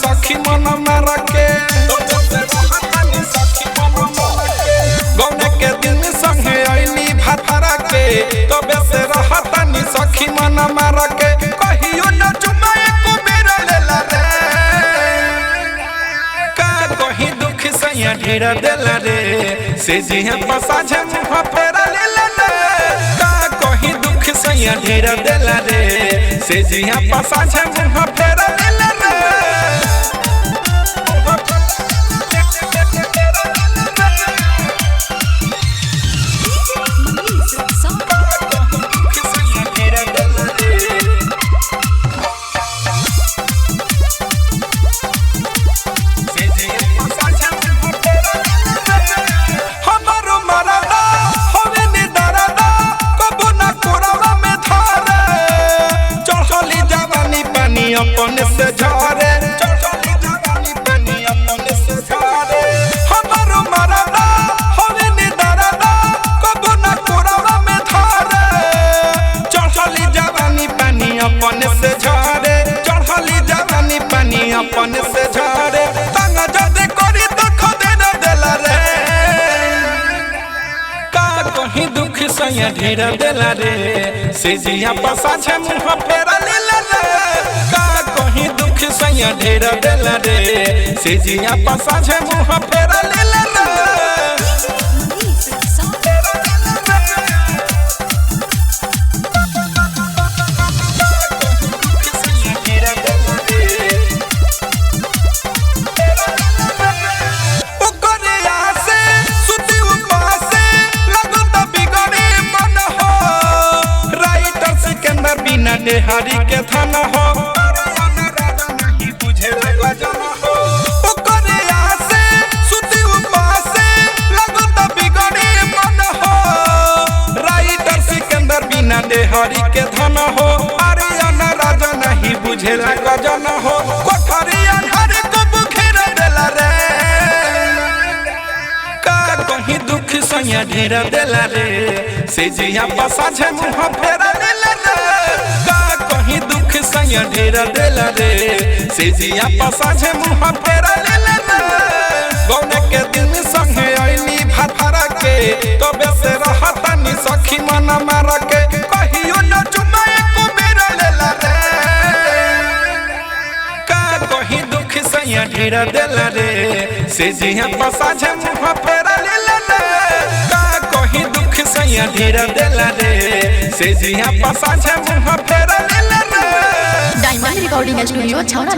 सखी मन मारा के गौने के दिन संगे आईली भातारा के तबे से रहतानी सखी मन मारा के कहियो न चुमा एको बेरा लेला रे का कहीं दुख सैया ढेरा देला रे से जिया पसाझे मुंह फेरा लेला रे का कहीं दुख सैया ढेरा देला रे से जिया पसाझे मुंह फेरा लेला रे अपने से झारे चढ़ली जवानी पानी अपने से झारे हमारो मरदा होवे निदरदा कबो ना कोरावा में धारे चढ़ली जवानी पानी अपने से झारे चढ़ली जवानी पानी अपने से झारे तंगा जदे करी तो खदे न देला रे का कहीं दुख सैया ढेरा देला रे से जिया पसा छे मुंह फेरा लेला रे सैया ढेरा देला रे से जिया पसा छे मुंह फेरा लेला रे ओकरे आसे सुती उपासे लगता बिगड़े मन हो राइटर सिकंदर बिना देहारी के थाना हो हरि के धन हो आर्यन राजा नहीं बुझेला गजन हो कोठरिया हर को बुखेरा देला रे का कहीं दुख सैया ढेरा देला रे से जिया पसा छे मुंह फेरा लेला रे का कहीं दुख सैया ढेरा देला रे से जिया पसा छे मुंह फेरा लेला रे गौने के दिन संगे आईली भातारा के तबे से रहतानी सखी मन मारा के ढेरा देला रे से जिया पसा छे मुंह फेरा लेला रे का कहीं दुख सैया ढेरा देला रे से जिया पसा छे मुंह फेरा लेला रे डायमंड रिकॉर्डिंग स्टूडियो छौड़ा।